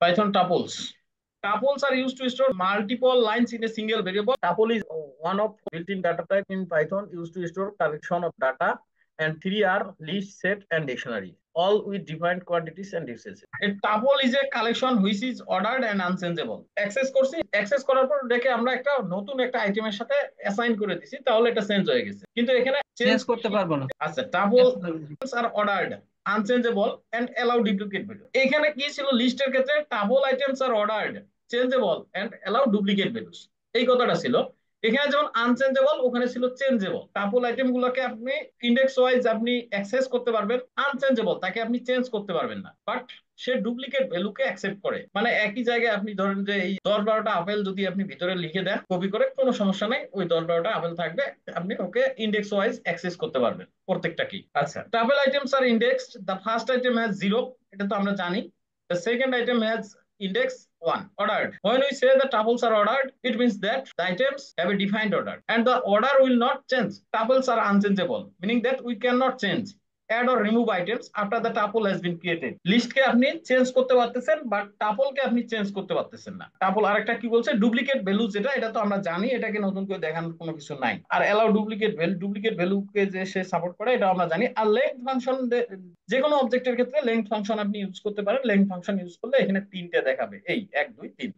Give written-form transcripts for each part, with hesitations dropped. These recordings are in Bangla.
Python tuples. Tuples are used to store multiple lines in a single variable. Tuple is one of built-in data type in Python used to store collection of data, and three are list, set, and dictionary, all with defined quantities and usages. A tuple is a collection which is ordered and unchangeable. Access করার পর দেখে আমরা একটা নতুন একটা আইটেমের সাথে অ্যাসাইন করে দিছি, তাহলে এটা চেঞ্জ হয়ে গেছে, কিন্তু এখানে চেঞ্জ চেঞ্জ করতে পারবো না। আচ্ছা, tuple are ordered, unchangeable, and allow duplicate value. এখানে কি ছিল, লিস্টের ক্ষেত্রে tuple items are ordered, changeable, and allow duplicate values, এই কথাটা ছিল। এখানে যেমন আনচেঞ্জেবল, ওখানে ছিল চেঞ্জেবল। টাপল আইটেম গুলোকে আপনি ইন্ডেক্স ওয়াইজ আপনি অ্যাক্সেস করতে পারবেন, আনচেঞ্জেবল তাকে আপনি চেঞ্জ করতে পারবেন না, বাট সে ডুপ্লিকেট ভ্যালুকে অ্যাকসেপ্ট করে। মানে একই জায়গায় আপনি ধরেন যে এই 10-12টা আপেল যদি আপনি ভিতরে লিখে দেন কপি করে, কোনো সমস্যা নাই, ওই 10-12টা আপেল থাকবে, আপনি ওকে ইন্ডেক্স ওয়াইজ অ্যাক্সেস করতে পারবেন প্রত্যেকটা কি। আচ্ছা, tuple items are indexed, the first item has 0, এটা তো আমরা জানি। The second item has index 1, ordered. When we say the tuples are ordered, it means that the items have a defined order and the order will not change. Tuples are unchangeable, meaning that we cannot change, add or remove items after the tuple has been created. List কে আপনি চেঞ্জ করতে পারতেছেন, বাট টাপল কে আপনি চেঞ্জ করতে পারতেছেন না। টাপল আরেকটা কি বলছে, ডুপ্লিকেট ভ্যালু, যেটা এটা তো আমরা জানি, এটাকে নতুন করে দেখানোর কোনো কিছু নাই। আর অ্যালাউ ডুপ্লিকেট ভ্যালু কে যে সে সাপোর্ট করে, এটা আমরা জানি। আর লেংথ ফাংশন, যে কোনো অবজেক্টের ক্ষেত্রে লেংথ ফাংশন আপনি ইউজ করতে পারেন। লেংথ ফাংশন ইউজ করলে এখানে তিনটে দেখাবে, এই 1 2 3,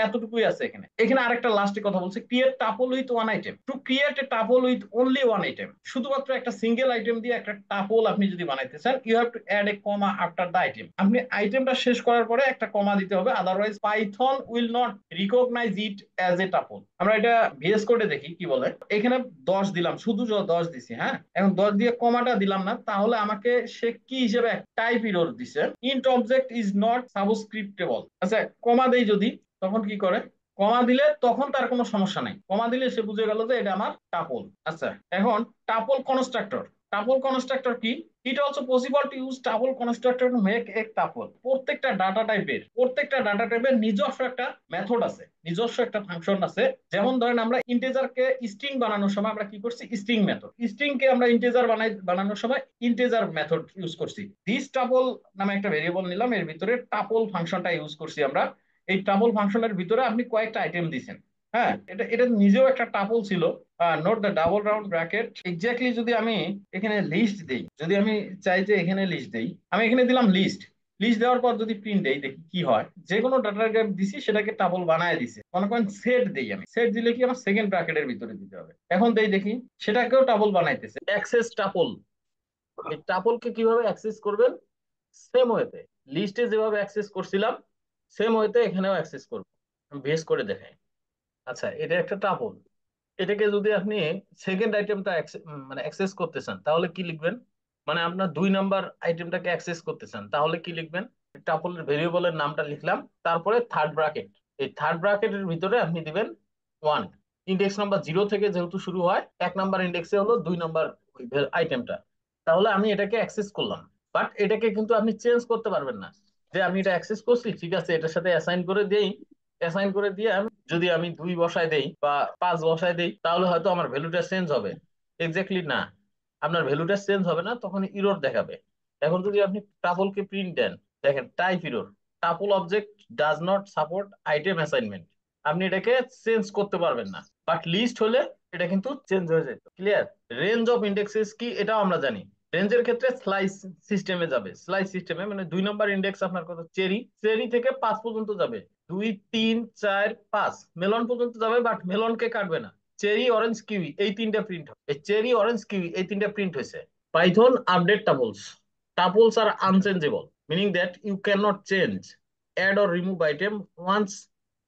এতটুকুই আছে এখানে। এখানে আরেকটা লাস্টে কথা বলছে, create tuple with one item. To create a tuple with only one item, শুধুমাত্র একটা সিঙ্গেল আইটেম দিয়ে একটা টাপল আপনি যদি বানাইতে চান, you have to add a comma after the item. আপনি আইটেমটা শেষ করার পরে একটা কমা দিতে হবে, otherwise Python will not recognize it as a tuple. আমরা এটা ভিএস কোডে দেখি কি বলে। এখানে 10 দিলাম, শুধু 10 দিছি, হ্যাঁ, এখন 10 দিয়ে কমাটা দিলাম না, তাহলে আমাকে সে কি হিসেবে টাইপ এরর দিছে, ইন্ট অবজেক্ট ইজ নট সাবস্ক্রিপ্টেবল। আচ্ছা, কমা দেই যদি, তখন কি করে, কমা দিলে তখন তার কোনো সমস্যা নাই, কমা দিলে সে বুঝে গেল যে এটা আমার টাপল। আচ্ছা, এখন টাপল কনস্ট্রাক্টর। টাপল কনস্ট্রাক্টর কি? It also possible to use tuple constructor to make a tuple. প্রত্যেকটা ডাটা টাইপের নিজস্ব একটা মেথড আছে, নিজস্ব একটা ফাংশন আছে। যেমন ধরেন আমরা ইন্টিজারকে স্ট্রিং বানানোর সময় আমরা কি করছি, স্ট্রিং মেথড। স্ট্রিং কে আমরা ইন্টিজার বানানোর সময় ইন্টিজার মেথড ইউজ করছি। দিস টাপল নামে একটা ভেরিয়েবল নিলাম, এর ভিতরে টাপল ফাংশনটা ইউজ করছি আমরা। এই টাপল ফাংশনের ভিতরে আপনি কয়েকটা আইটেম দিছেন, হ্যাঁ, এটা এটা নিজেও একটা টাপল ছিল। Note the double round bracket. Exactly যদি আমি এখানে লিস্ট দেই, যদি আমি চাই যে এখানে লিস্ট দেই, আমি এখানে দিলাম লিস্ট। লিস্ট দেওয়ার পর যদি প্রিন্ট দেই, দেখি কি হয়। যে কোনো ডাটা টাইপ দিছি সেটাকে টাপল বানায় দিছে। মনে করেন সেট দেই, আমি সেট দিলে কি আমার সেকেন্ড ব্র্যাকেটের ভিতরে দিতে হবে। এখন দেই দেখি, সেটাকেও টাপল বানাইতেছে। Access tuple. এই টাপলকে কিভাবে অ্যাক্সেস করবেন, সেম ওয়েতে লিস্টে যেভাবে অ্যাক্সেস করছিলাম, সেম ওয়েতে এখানেও অ্যাক্সেস করব। আমি বেস করে দেখাই। আচ্ছা, এটা একটা টাপল। এটাকে যদি আপনি সেকেন্ড আইটেমটা মানে অ্যাক্সেস করতে চান, তাহলে কি লিখবেন, মানে আপনার 2 নাম্বার আইটেমটাকে অ্যাক্সেস করতে চান, তাহলে কি লিখবেন, টাপলের ভেরিয়েবলের নামটা লিখলাম, তারপরে থার্ড ব্র্যাকেট। এই থার্ড ব্র্যাকেটের ভিতরে আপনি দিবেন 1। ইন্ডেক্স নাম্বার 0 থেকে যেহেতু শুরু হয়, 1 নাম্বার ইন্ডেক্সে হলো 2 নাম্বার আইটেমটা। তাহলে আমি এটাকে অ্যাক্সেস করলাম, বাট এটাকে কিন্তু আপনি চেঞ্জ করতে পারবেন না। যে আমি এটা অ্যাক্সেস করছি, ঠিক আছে, এটার সাথে অ্যাসাইন করে দেই। অ্যাসাইন করে দিয়ে যদি আমি 2 বসায় দেই বা 5 বসায় দেই, তাহলে হয়তো আমার ভ্যালুটা চেঞ্জ হবে। এক্স্যাক্টলি না, আপনার ভ্যালুটা চেঞ্জ হবে না, তখন ইরর দেখাবে। এখন যদি আপনি টাপলকে প্রিন্ট দেন, দেখেন type error, tuple object does not support item assignment. আপনি এটাকে চেঞ্জ করতে পারবেন না, বাট লিস্ট হলে এটা কিন্তু চেঞ্জ হয়ে যেত। ক্লিয়ার? রেঞ্জ অফ ইন্ডেক্সেস কি, এটাও আমরা জানি। রেঞ্জের ক্ষেত্রে স্লাইস সিস্টেমে যাবে, স্লাইস সিস্টেমে, মানে 2 নাম্বার ইন্ডেক্স আপনার কত, চেরি, চেরি থেকে 5 পর্যন্ত যাবে, 2 3 4 5 মেলন পর্যন্ত যাবে, বাট মেলনকে কাটবে না। চেরি, অরেঞ্জ, কিউই, এই তিনটা প্রিন্ট হবে। এই চেরি, অরেঞ্জ, কিউই এই তিনটা প্রিন্ট হয়েছে। Python update tuples. Tuples are unchangeable, meaning that you cannot change, add or remove item once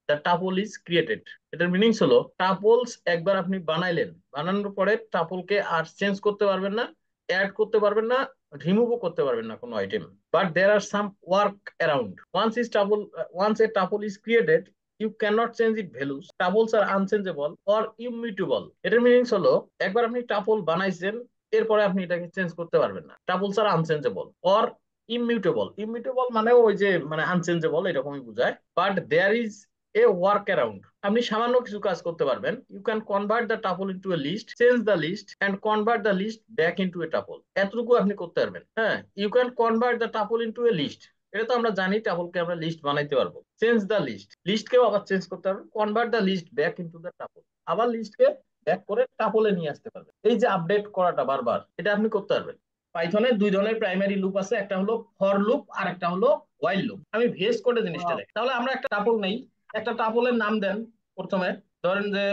the tuple is created. এটার মিনিংস হলো, টাপলস একবার আপনি বানাইলেন, বানানোর পরে টাপলকে আর চেঞ্জ করতে পারবেন না, অ্যাড করতে পারবেন না, রিমুভও করতে পারবেন না কোনো item. But there are some work around. Once a tuple is created, you cannot change it values. Tuples are unchangeable or immutable. এটার মিনিংস হলো, একবার আপনি টাপল বানাইছেন, এরপরে আপনি এটাকে চেঞ্জ করতে পারবেন না। Tuples are unchangeable or immutable. Immutable মানে ওই যে মানে আনচেঞ্জেবল এরকমই বোঝায়। But there is a work around. আপনি সামান্য কিছু কাজ করতে পারবেন। You can convert the tuple into a list, change the list and convert the list back into a tuple. এতটুকু আপনি করতে পারবেন। হ্যাঁ, you can convert the tuple into a list, এটা তো আমরা জানি টাপলকে আমরা লিস্ট বানাইতে পারবো। চেঞ্জ দ্য লিস্ট, লিস্টকেও আবার চেঞ্জ করতে পারবো। Convert the list back into the tuple, আবার লিস্টকে ব্যাক করে টাপলে নিয়ে আসতে পারবে। এই যে আপডেট করাটা বারবার, এটা আপনি করতে পারবেন। পাইথনের দুই ধরনের প্রাইমারি লুপ আছে, একটা হলো ফর লুপ আর একটা হলো হোয়াইল লুপ। আমি ভিএস কোডে জিনিসটা দেখি। তাহলে আমরা একটা টাপল নেই, একটা টাপলের নাম দেন প্রথমে, ধরেন যে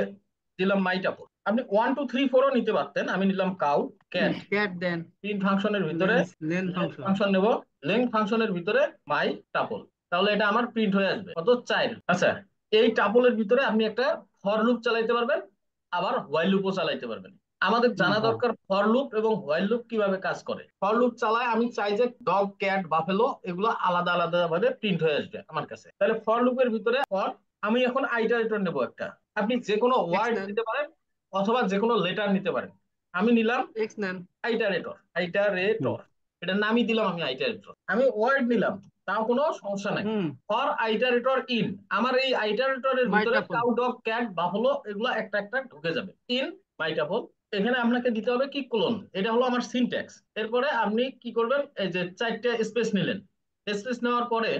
দিলাম মাই টাপল। আপনি 1 2 3 4ও নিতে পারতেন, আমি নিলাম কাউ ক্যাট। ক্যাট দেন, প্রিন্ট ফাংশনের ভিতরে লেন লেংথ ফাংশন। ফাংশন নেব, লেংথ ফাংশনের ভিতরে মাই টাপল, তাহলে এটা আমার প্রিন্ট হয়ে আসবে কত 4। আচ্ছা, এই টাপলের ভিতরে আপনি একটা ফর লুপ চালাইতে পারবেন, আবার হোয়াইল লুপও চালাইতে পারবেন। আমাদের জানা দরকার ফর লুপ এবং হোয়াইল লুপ কিভাবে কাজ করে। ফর লুপ চালায় আমি চাই যে ডগ ক্যাট বাফেলো এগুলো আলাদা আলাদা ভাবে প্রিন্ট হয়ে আসবে আমার কাছে। তাহলে ফর লুপের ভিতরে ফর, আমি এখন আইটারেটর নেব একটা। আপনি যে কোনো ওয়ার্ড নিতে পারেন অথবা যে কোনো লেটার নিতে পারেন। আমি নিলাম এক্স নেন, আইটারেটর, আইটারেটর এটার নামই দিলাম আমি আইটারেটর। আমি ওয়ার্ড নিলাম, তাও কোনো সমস্যা নাই। ফর আইটারেটর ইন, আমার এই আইটারেটরের ভিতরে কাউ ডগ ক্যাট বাফলো এগুলো একটা একটা ঢুকে যাবে। ইন মাই টাপল, এখানে আপনাকে দিতে হবে কি কোলন, এটা হলো আমার সিনট্যাক্স। এরপরে আপনি কি করবেন, এই যে 4টে স্পেস নিলেন, স্পেস নেওয়ার পরে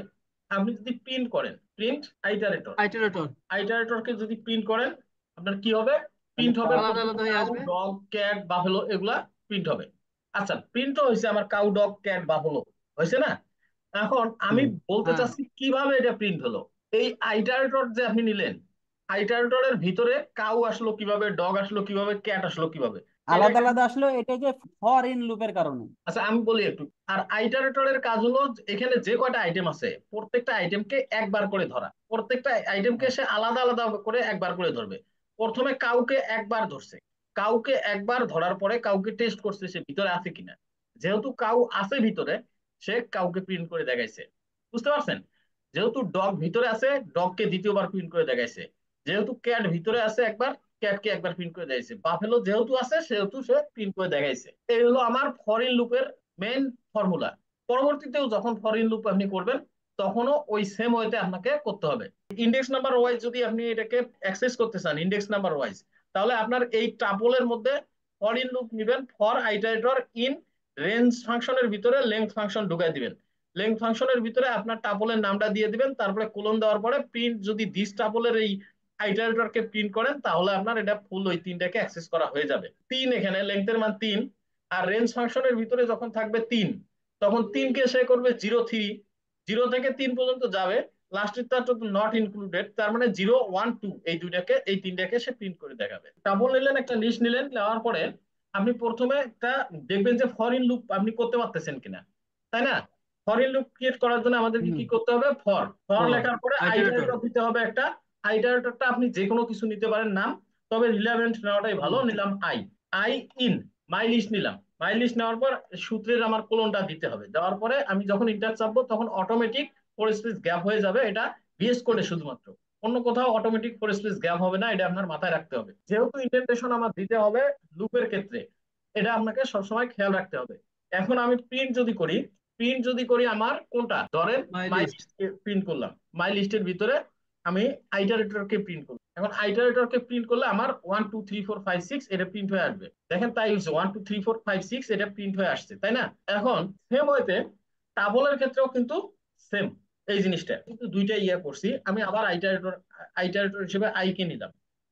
আপনি যদি প্রিন্ট করেন, প্রিন্ট আইটারেটর, আইটারেটরকে যদি প্রিন্ট করেন আপনার কি হবে, প্রিন্ট হবে আলাদা আলাদা হয়ে কাউ আসবে। ডগ ক্যাট বাফেলো এগুলা প্রিন্ট হবে। আচ্ছা, প্রিন্ট হয়েছে আমার কাউ ডগ ক্যাট বাফেলো, হয়েছে না? এখন আমি বলতে চাচ্ছি কিভাবে এটা প্রিন্ট হলো। এই আইটারেটর যে আপনি নিলেন, আইটারেটরের ভিতরে কাউ আসলো কিভাবে, ডগ আসলো কিভাবে, ক্যাট আসলো কিভাবে, আলাদা আলাদা আসলো, এটা যে ফর ইন লুপের কারণে। আচ্ছা আমি বলি একটু। আর আইটারেটরের কাজ হলো এখানে যে কয়টা আইটেম আছে প্রত্যেকটা আইটেমকে একবার করে ধরা, প্রত্যেকটা আইটেমকে সে আলাদা আলাদা করে একবার করে ধরবে। প্রথমে কাউকে একবার ধরছে, কাউকে একবার ধরার পরে কাউকে টেস্ট করছে সে ভিতরে আছে কিনা। যেহেতু কাউ আছে ভিতরে, সে কাউকে প্রিন্ট করে দেখাইছে, বুঝতে পারছেন? যেহেতু ডগ ভিতরে আছে, ডগকে দ্বিতীয়বার প্রিন্ট করে দেখাইছে। যেহেতু ক্যাট ভিতরে আছে একবার, ক্যাটকে একবার প্রিন্ট করে দেখাইছে। বাফেলো যেহেতু আছে সেহেতু সে প্রিন্ট করে দেখাইছে। এই হলো আমার ফরিন লুপের মেইন ফর্মুলা। পরবর্তীতেও যখন ফরিন লুপ আপনি করবেন তখনও ওই সেম ওয়েতে আপনাকে করতে হবে। ইন্ডেক্স নাম্বার ওয়াইজ যদি আপনি এটাকে অ্যাক্সেস করতে চান ইন্ডেক্স নাম্বার ওয়াইজ, তাহলে আপনার এই টাপলের মধ্যে ফরিন লুপ নেবেন, ফর আইটারেটর ইন রেঞ্জ ফাংশনের ভিতরে লেংথ ফাংশন ঢুকাই দিবেন। লেংথ ফাংশনের ভিতরে আপনার টাপলের নামটা দিয়ে দিবেন, তারপরে কোলন দেওয়ার পরে প্রিন্ট যদি দিস টাপলের এই আইটারেটরকে প্রিন্ট করেন তাহলে আপনার এটা ফুল ওই তিনটাকে অ্যাক্সেস করা হয়ে যাবে। 3 এখানে লেংথের মান 3, আর রেঞ্জ ফাংশনের ভিতরে যখন থাকবে 3 তখন 3কে সে করবে 0 3, 0 থেকে 3 পর্যন্ত যাবে, লাস্টেরটা তো নট ইনক্লুডেড, তার মানে 0 1 2 এই দুইটাকে এই তিনটাকে সে প্রিন্ট করে দেখাবে। টাবল নিলেন, একটা লিস্ট নিলেন, নেওয়ার পরে আপনি প্রথমে একটা দেখবেন যে ফরিন লুপ আপনি করতে পারতেছেন কিনা, তাই না? ফরিন লুপ ক্রিয়েট করার জন্য আমাদেরকে কি করতে হবে, ফর, ফর লেখার পরে আইটারেটর দিতে হবে একটা। আইটারেটরটা আপনি যে কোনো কিছু নিতে পারেন নাম, তবে রিলেভেন্ট নেওয়াটাই ভালো। নিলাম i, i in my list নিলাম। মাই লিস্ট নেওয়ার পর সূত্রের আমার কোলনটা দিতে হবে, দেওয়ার পরে আমি যখন ইন্টার চাপবো তখন অটোমেটিক 4 স্পেস গ্যাপ হয়ে যাবে। এটা ভিএস কোডে শুধুমাত্র, অন্য কোথাও অটোমেটিক 4 স্পেস গ্যাপ হবে না, এটা আপনার মাথায় রাখতে হবে। যেহেতু ইন্ডেন্টেশন আমার দিতে হবে লুপের ক্ষেত্রে, এটা আপনাকে সবসময় খেয়াল রাখতে হবে। এখন আমি প্রিন্ট যদি করি, প্রিন্ট যদি করি আমার কোনটা, ধরেন মাই লিস্ট প্রিন্ট করলাম, মাই লিস্টের ভিতরে আমি আইটারেটরকে প্রিন্ট করলাম। এখন আইটারেটরকে প্রিন্ট করলে আমার 1 2 3 4 5 6 এটা প্রিন্ট হয়ে আসবে। দেখেন তাই হচ্ছে 1 2 3 4 5 6 এটা প্রিন্ট হয়ে আসছে, তাই না? এখন সেম ওয়েতে টাবলের ক্ষেত্রেও কিন্তু সেম এই জিনিসটা, কিন্তু দুইটা ইয়ে করছি আমি। আবার আইটারেটর, আইটারেটর হিসেবে আই কে নিলাম।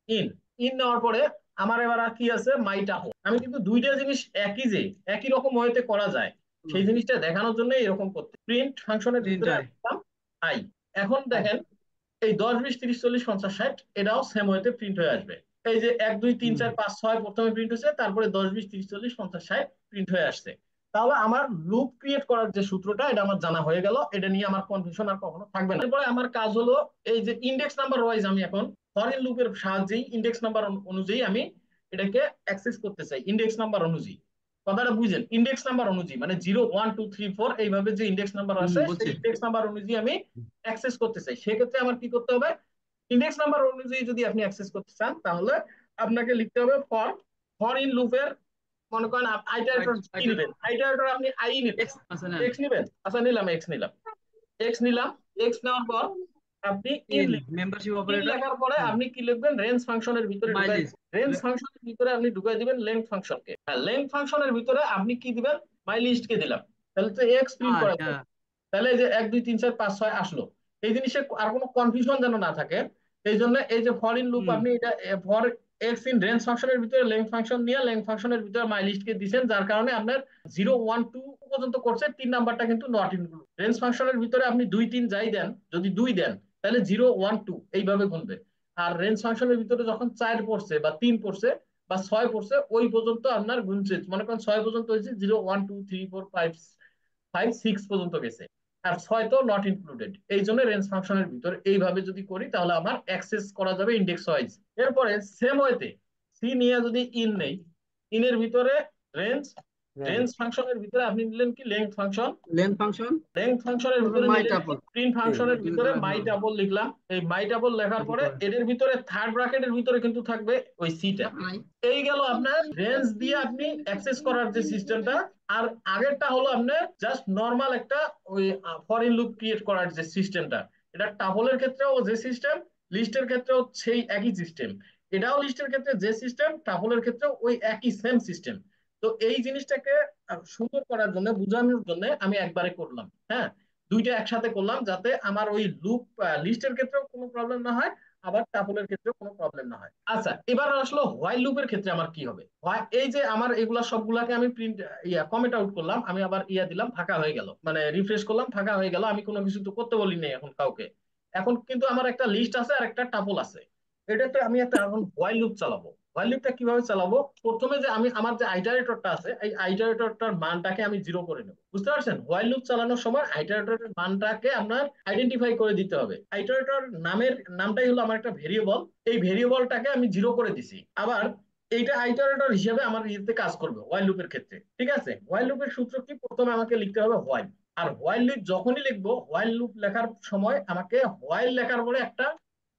ইন, ইন নেওয়ার পরে আমার এবার আর কি আছে, মাই টাপল। আমি কিন্তু দুইটা জিনিস একই, যে একই রকম ওয়েতে করা যায় সেই জিনিসটা দেখানোর জন্য এরকম করতে প্রিন্ট ফাংশনের ভিতরে আই। এখন দেখেন এই 10 20 30 40 50 60 এটাও সেম ওয়েতে প্রিন্ট হয়ে আসবে। এই যে 1 2 3 4 5 6 প্রথমে প্রিন্ট হচ্ছে, তারপরে 10 20 30 40 50 60 প্রিন্ট হয়ে আসছে। তাহলে আমার লুপ ক্রিয়েট করার যে সূত্রটা এটা আমার জানা হয়ে গেল, এটা নিয়ে আমার কনফিউশন আর কখনো থাকবে না। এরপরে আমার কাজ হলো এই যে ইন্ডেক্স নাম্বার ওয়াইজ আমি এখন ফরিন লুপের সাহায্যেই ইন্ডেক্স নাম্বার অনুযায়ী আমি এটাকে অ্যাক্সেস করতে চাই। ইন্ডেক্স নাম্বার অনুযায়ী, কথাটা বুঝেন? ইন্ডেক্স নাম্বার অনুযায়ী মানে 0 1 2 3 4 এইভাবে যে ইন্ডেক্স নাম্বার আছে সেই ইন্ডেক্স নাম্বার অনুযায়ী আমি অ্যাক্সেস করতে চাই। সেক্ষেত্রে আমার কি করতে হবে, ইন্ডেক্স নাম্বার অনুযায়ী যদি আপনি অ্যাক্সেস করতে চান তাহলে আপনাকে লিখতে হবে ফর, ফর ইন লুপের মনে করেন আইটারেটর কি নেবেন, আইটারেটর আপনি আই নেবেন, এক্স নেবেন। আচ্ছা নিলাম, এক্স নিলাম, এক্স নিলাম। এক্স নেওয়ার পর আপনি ইন মেম্বারশিপ ইন অপারেটর লেখার পরে আপনি কি লিখবেন, রেঞ্জ ফাংশনের ভিতরে ঢুকাই, রেঞ্জ ফাংশনের ভিতরে আপনি ঢুকাই দিবেন লেংথ ফাংশনকে। হ্যাঁ, লেংথ ফাংশনের ভিতরে আপনি কি দিবেন, মাই লিস্ট কে দিলাম, তাহলে তো এক্স প্রিন্ট করা যাবে। তাহলে এই যে 1 2 3 4 5 6 আসলো, এই জিনিসে আর কোনো কনফিউশন যেন না থাকে। এই জন্য এই যে ফর ইন লুপ হুম। আপনি এটা ফর এক্স ইন রেঞ্জ ফাংশনের ভিতরে লেংথ ফাংশন নিয়ে লেংথ ফাংশনের ভিতরে মাই লিস্ট কে দিবেন, যার কারণে আপনার 0 1 2 পর্যন্ত করছে, 3 নাম্বারটা কিন্তু নট ইনক্লুড। রেঞ্জ ফাংশনের ভিতরে আপনি 2 3 যাই দেন, যদি 2 দেন তাহলে 0 1 2 এইভাবে গুনবে। আর রেঞ্জ ফাংশনের ভিতরে যখন 4 পড়ছে বা 3 পড়ছে বা 6 পড়ছে ওই পর্যন্ত আপনার গুনছে, মনে করেন 6 পর্যন্ত হয়েছে, 0 1 2 3 4 5 5 6 পর্যন্ত গেছে, আর 6 তো নট ইনক্লুডেড। এই জন্য রেঞ্জ ফাংশনের ভিতরে এইভাবে যদি করি তাহলে আমার অ্যাক্সেস করা যাবে ইন্ডেক্স ওয়াইজ। এরপরে সেম ওয়েতে সি নিয়ে যদি ইন নেই, ইনের ভিতরে রেঞ্জ, রেঞ্জ ফাংশনের ভিতরে আপনি নিলেন কি length function, lane function, length ফাংশনের তারপর ভিতরে মাই নিলেন কি টাপল। প্রিন্ট ফাংশনের দুই ভিতরে করে, মাই হ্যাঁ, টাবল লিখলাম। এই মাই টাবল লেখার দুই পরে করে। এদের ভিতরে থার্ড ব্র্যাকেটের ভিতরে কিন্তু থাকবে ওই সিটা। এই গেল আপনার রেঞ্জ দিয়ে আপনি অ্যাক্সেস করার যে সিস্টেমটা। আর আগেরটা হলো আপনার জাস্ট নর্মাল একটা ওই ফরিন লুপ ক্রিয়েট করার যে সিস্টেমটা। এটা টাবলের ক্ষেত্রেও যে সিস্টেম, লিস্টের ক্ষেত্রেও সেই একই সিস্টেম। এটাও লিস্টের ক্ষেত্রে যে সিস্টেম, টাবলের ক্ষেত্রেও ওই একই সেম সিস্টেম। তো এই জিনিসটাকে সুন্দর করার জন্য, বোঝানোর জন্য আমি একবারে করলাম, হ্যাঁ, দুইটা একসাথে করলাম, যাতে আমার ওই লুপ লিস্টের ক্ষেত্রেও কোনো প্রবলেম না হয়, আবার টাপলের ক্ষেত্রেও কোনো প্রবলেম না হয়। আচ্ছা, এবার আসলো হোয়াইল লুপের ক্ষেত্রে আমার কি হবে। এই যে আমার এগুলা সবগুলাকে আমি প্রিন্ট কমেন্ট আউট করলাম, আমি আবার দিলাম, ফাঁকা হয়ে গেল, মানে রিফ্রেশ করলাম, ফাঁকা হয়ে গেল, আমি কোনো কিছু তো করতে বলি নাই এখন কাউকে। এখন কিন্তু আমার একটা লিস্ট আছে আর একটা টাপল আছে, এটাতে আমি একটা এখন হোয়াইল লুপ চালাবো। হোয়াইল লুপটা কিভাবে চালাবো, প্রথমে যে আমি আমার যে আইটারেটরটা আছে এই আইটারেটরটার মানটাকে আমি 0 করে নেব, বুঝতে পারছেন। হোয়াইল লুপ চালানোর সময় আইটারেটরের মানটাকে আপনার আইডেন্টিফাই করে দিতে হবে। আইটারেটর নামের নামটাই হলো আমার একটা ভেরিয়েবল, এই ভেরিয়েবলটাকে আমি 0 করে দিছি। আবার এইটা আইটারেটর হিসেবে আমার ইয়েতে কাজ করবে হোয়াইল লুপের ক্ষেত্রে, ঠিক আছে। হোয়াইল লুপের সূত্র কি, প্রথমে আমাকে লিখতে হবে হোয়াইল। আর হোয়াইল লুপ যখনই লিখবো, হোয়াইল লুপ লেখার সময় আমাকে হোয়াইল লেখার পরে একটা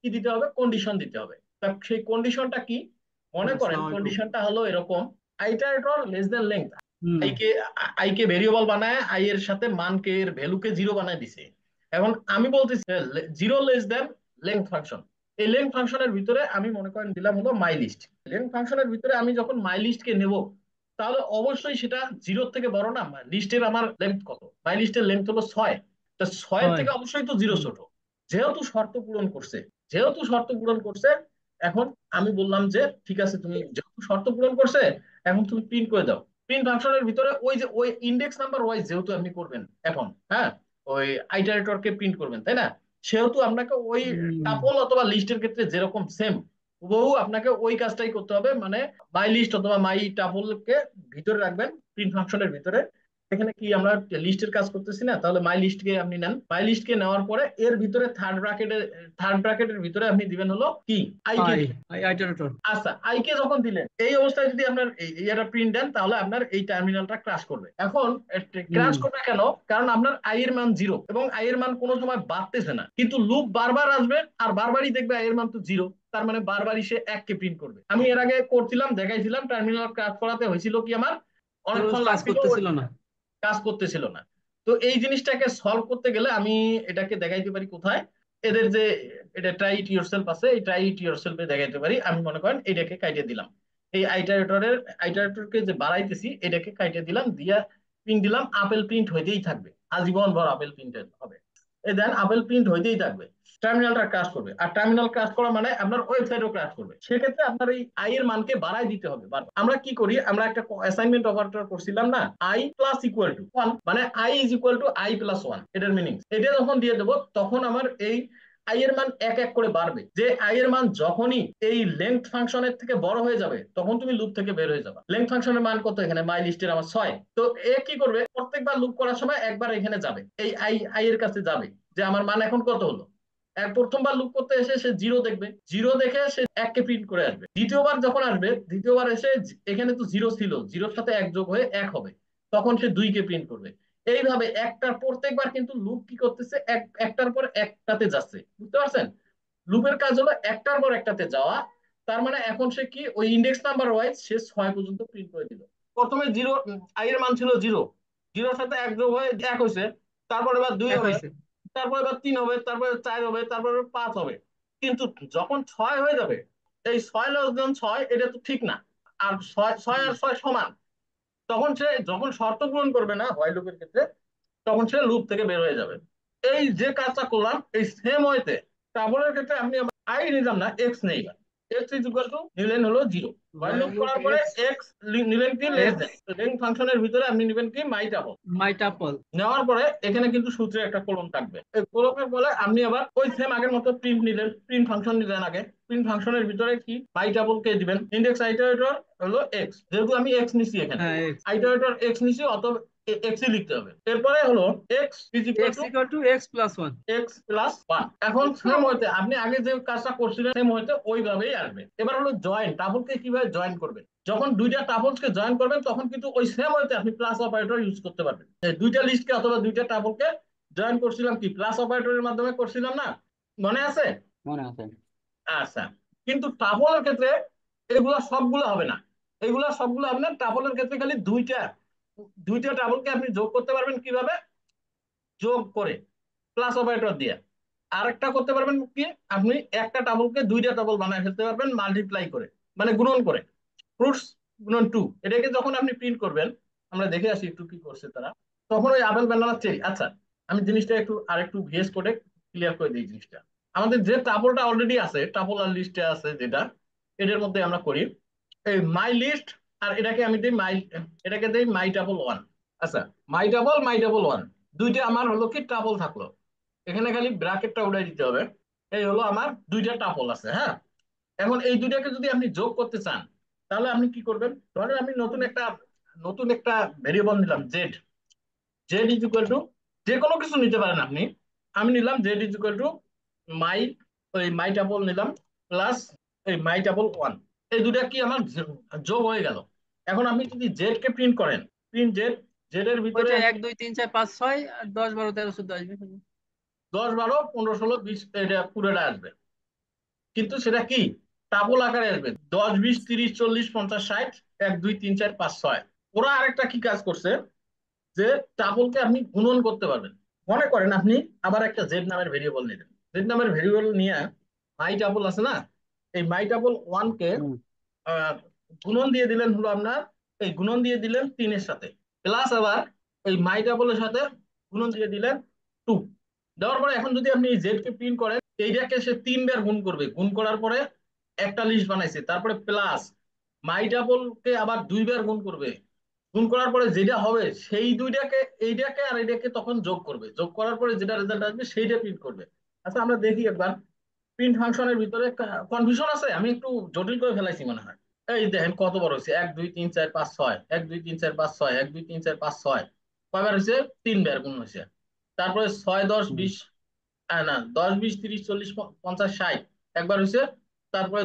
কি দিতে হবে, কন্ডিশন দিতে হবে। তা সেই কন্ডিশনটা কি, মনে করেন আসসালামু আলাইকুম। কন্ডিশনটা হলো এরকম, আইটারেটর লেস দেন লেংথ। হুম। আইকে আইকে ভেরিয়েবল বানায়, আই এর সাথে মানকে এর ভ্যালুকে 0 বানায় দিছে। এখন আমি বলতেছি 0 লেস দেন লেংথ ফাংশন। এই লেংথ ফাংশনের ভিতরে আমি মনে করেন দিলাম হলো মাই লিস্ট। লেংথ ফাংশনের ভিতরে আমি যখন মাই লিস্ট কে নেব, তাহলে অবশ্যই সেটা 0 থেকে বড় না। লিস্টের আমার লেংথ কত, মাই লিস্টের লেংথ হলো 6, তা 6-এর হয়। থেকে অবশ্যই তো 0 হুম। ছোট। যেহেতু শর্ত পূরণ করছে, যেহেতু শর্ত পূরণ করছে, এখন আমি বললাম যে ঠিক আছে, তুমি যেহেতু শর্ত পূরণ করছে, এখন তুমি প্রিন্ট করে দাও। প্রিন্ট ফাংশনের ভিতরে ওই যে ওই ইন্ডেক্স নাম্বার ওয়াইজ যেহেতু আপনি করবেন এখন, হ্যাঁ, ওই আইটারেটরকে প্রিন্ট করবেন, তাই না, সেহেতু আপনাকে ওই হুম। টাপল অথবা লিস্টের ক্ষেত্রে যেরকম সেম হুবহু আপনাকে ওই কাজটাই করতে হবে। মানে মাই লিস্ট অথবা মাই টাপলকে ভিতরে রাখবেন প্রিন্ট ফাংশনের ভিতরে। এখানে কি আমরা লিস্টের কাজ করতেছি না, তাহলে মাই লিস্টকে আপনি নেন। মাই লিস্টকে নেওয়ার পরে এর ভিতরে থার্ড ব্র্যাকেটের ভিতরে আপনি দিবেন হলো কি, i k. I i iterator. আচ্ছা, আই কে যখন দিলেন, এই অবস্থায় যদি আপনার এটা প্রিন্ট দেন, তাহলে আপনার এই টার্মিনালটা ক্রাশ করবে। এখন ক্রাশ হুম। করবে কেন, কারণ আপনার আই এর মান 0 এবং আই এর মান কোনো সময় বাড়তেছে না, কিন্তু লুপ বারবার আসবে আর বারবারই দেখবে আই এর মান তো 0, তার মানে বারবারই সে 1 কে প্রিন্ট করবে। আমি এর আগে করছিলাম, দেখাইছিলাম, টার্মিনাল ক্রাশ করাতে হয়েছিল কি আমার, অনেকক্ষণ কাজ লাগছিল, করতেছিল না। কাজ করতেছিল না। তো এই জিনিসটাকে সলভ করতে গেলে আমি এটাকে দেখাইতে পারি কোথায়, এদের যে এটা ট্রাই ইট ইয়োরসেলফ আছে, এই ট্রাই ইট ইয়োরসেলফে দেখাইতে পারি। আমি মনে করেন এটাকে কাইটে দিলাম, এই আইটারেটরকে যে বাড়াইতেছি এটাকে কাইটে দিলাম, দিয়া প্রিন্ট দিলাম, আপেল প্রিন্ট হইতেই থাকবে, আজীবন ভর আপেল প্রিন্ট হবে। এই দেন আপেল প্রিন্ট হইতেই থাকবে, টার্মিনালটা ক্রাশ করবে। আর টার্মিনাল ক্রাশ করা মানে আপনার ওয়েবসাইটও ক্রাশ করবে। সেক্ষেত্রে আপনার এই আই এর মানকে বাড়াই দিতে হবে বারবার। আমরা কি করি, আমরা একটা অ্যাসাইনমেন্ট অপারেটর করছিলাম না, আই প্লাস ইকুয়াল টু 1, মানে I is equal to I plus 1, এটার মিনিং। এটা যখন দিয়ে দেবো তখন আমার এই আই এর মান এক এক করে বাড়বে। যে আই এর মান যখনই এই লেংথ ফাংশনের থেকে বড় হয়ে যাবে, তখন তুমি লুপ থেকে বের হয়ে যাবে। লেংথ ফাংশনের মান কত, এখানে মাই লিস্টের আমার 6, তো এ কি করবে, প্রত্যেকবার লুপ করার সময় একবার এখানে যাবে, এই আই আই এর কাছে যাবে, যে আমার মান এখন কত হলো। প্রথমবার লুপ করতে এসে সে 0 দেখবে, 0 দেখে সে 1 কে প্রিন্ট করে আসবে। দ্বিতীয়বার যখন আসবে, দ্বিতীয়বার এসে এখানে তো 0 ছিল, 0-এর সাথে 1 যোগ হয়ে 1 হবে, তখন সে 2 কে প্রিন্ট করবে। এইভাবে একটার প্রত্যেকবার কিন্তু লুপ কি করতেছে, একটার পর একটাতে যাচ্ছে, বুঝতে পারছেন। লুপের কাজ হলো একটার পর একটাতে যাওয়া। তার মানে এখন সে কি, ওই ইন্ডেক্স নাম্বার ওয়াইজ সে 6 পর্যন্ত প্রিন্ট করে দিল। প্রথমে 0, আই এর মান ছিল 0, 0-এর সাথে 1 যোগ হয়ে 1 হয়েছে, তারপর এবার 2 এক হবে, হয়েছে। তারপর এবার 3 হবে, তারপরে 4 হবে, তারপরে 5 হবে। কিন্তু যখন 6 হয়ে যাবে, এই 6 লেস দেন 6 এটা তো ঠিক না। আর 6 আর 6 সমান, তখন সে যখন শর্ত পূরণ করবে না হোয়াইল লুপের ক্ষেত্রে, তখন সে লুপ থেকে বের হয়ে যাবে। এই যে কাজটা করলাম এই সেম ওয়েতে টাবলের ক্ষেত্রে আপনি আই নিলাম না, এক্স নেই, এক্স ইজ ইকুয়াল টু নিলেন হলো 0, হোয়াইল লুপ ভ্যালু করার পরে এক্স এক্স নিলেন কি লেস এক্স দেন, লেন ফাংশনের ভিতরে আপনি নেবেন কি মাই টাবল, মাই টাপল। নেওয়ার পরে এখানে কিন্তু সূত্রে একটা কলম থাকবে, এই কলমের বলে আপনি আবার ওই সেম আগের মতো প্রিন্ট নিলেন, প্রিন্ট ফাংশন নিলেন আগে, প্রিন্ট ফাংশনের ভিতরে কি মাই টাবল কে দিবেন, ইন্ডেক্স আইটারেটর হলো এক্স, যেহেতু আমি এক্স নিছি এখানে হ্যাঁ এক্স, আইটারেটর এক্স নিছি অতএব এক্স ই লিখতে হবে। এরপরে হলো x is equal x to equal to x plus 1। X plus 1। এখন সেম হইতে আপনি আগে যে কাজটা করছিলেন সেম হইতে ওইভাবেই আসবে। এবার হলো জয়েন, টাবলকে কিভাবে জয়েন করবেন, যখন দুইটা টাবলসকে জয়েন করবেন তখন কিন্তু ওই সেম হইতে আপনি প্লাস অপারেটর ইউজ করতে পারবেন। এই দুইটা লিস্টকে অথবা দুইটা টাবলকে জয়েন করছিলাম কি প্লাস অপারেটরের মাধ্যমে করছিলাম না, মনে আছে? মনে আছে। আচ্ছা, কিন্তু টাবলের ক্ষেত্রে এগুলা সবগুলো হবে না, এগুলা সবগুলো আপনার টাবলের ক্ষেত্রে খালি দুইটা দুইটা টাবলকে আপনি যোগ করতে পারবেন কিভাবে, যোগ করে প্লাস অপারেটর দিয়ে। আরেকটা করতে পারবেন কি, আপনি একটা টাবলকে দুইটা টাবল বানায় ফেলতে পারবেন মাল্টিপ্লাই করে, মানে গুণন করে, ফ্রুটস গুণন টু। এটাকে যখন আপনি প্রিন্ট করবেন, আমরা দেখে আসি একটু কি করছে তারা, তখন ওই আপেল ব্যানানা চেরি। আচ্ছা, আমি জিনিসটা একটু আরেকটু ভিএস কোডে ক্লিয়ার করে দিই জিনিসটা। আমাদের যে টাবলটা অলরেডি আছে, টাবল আর লিস্টে আছে যেটা, এটার মধ্যে আমরা করি এই মাই লিস্ট, আর এটাকে আমি দিই মাই, এটাকে দিই মাই টাবল ওয়ান। আচ্ছা, মাই টাবল ওয়ান, দুইটা আমার হলো কি টাবল থাকলো, এখানে খালি ব্র্যাকেটটা উঠাই দিতে হবে। এই হলো আমার দুইটা টাপল আছে, হ্যাঁ। এখন এই দুইটাকে যদি আপনি যোগ করতে চান তাহলে আপনি কি করবেন, ধরেন আমি নতুন একটা ভেরিয়েবল নিলাম Z, Z is equal to যে কোনো কিছু নিতে পারেন আপনি, আমি নিলাম Z is equal to my, ওই মাই টাপল নিলাম প্লাস এই মাই টাপল ওয়ান, এই দুটা কি আমার যোগ হয়ে গেল। এখন আপনি যদি জেড কে প্রিন্ট করেন, প্রিন্ট জেড, জেড এর ভিতরে ওইটা 1 2 3 4 5 6 আর 10 12 13 14 আসবে। 10 12 15 16 20 এটা পুরোটা আসবে, কিন্তু সেটা কি টাবল আকারে আসবে, 10 20 30 40 50 60 1 2 3 4 5 6। ওরা আরেকটা কি কাজ করছে, যে টাবলকে আপনি গুণন করতে পারবেন। মনে করেন আপনি আবার একটা জেড নামের ভেরিয়েবল নিলেন, জেড নামের ভেরিয়েবল নিয়ে মাই টাবল আছে না, এই মাই টাবল ওয়ান কে হুম। গুণন দিয়ে দিলেন হলো আপনার, এই গুণন দিয়ে দিলেন 3 এর সাথে, প্লাস আবার এই মাই টাবলের সাথে গুণন দিয়ে দিলেন 2। দেওয়ার পরে এখন যদি আপনি এই জেড কে প্রিন্ট করেন, এইটাকে সে 3 বার গুণ করবে, গুণ করার পরে একটা লিস্ট বানাইছে, তারপরে প্লাস মাই ডাবল কে আবার 2 বার গুণ করবে, গুণ করার পরে যেটা হবে সেই দুইটাকে এইটাকে আর এটাকে তখন যোগ করবে, যোগ করার পরে যেটা রেজাল্ট আসবে সেইটা প্রিন্ট করবে। আচ্ছা, আমরা দেখি একবার প্রিন্ট ফাংশনের ভিতরে কনফিউশন আছে, আমি একটু জটিল করে ফেলাইছি মনে হয়। এই দেখেন কত বড় হয়েছে, 1 2 3 4 5 6, 1 2 3 4 5 6, 1 2 3 4 5 6, কয়বার হয়েছে, 3 বার গুণ হয়েছে। তারপরে 6 10 হুম। 20, না 10 20 30 40 50 60 একবার হয়েছে, তারপরে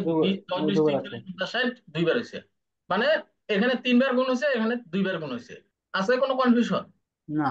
10 20 দুবার 30 আছে 40 50 60 2 বার হয়েছে, মানে এখানে 3 বার গুণ হয়েছে, এখানে 2 বার গুণ হয়েছে। আছে কোনো কনফিউশন? না।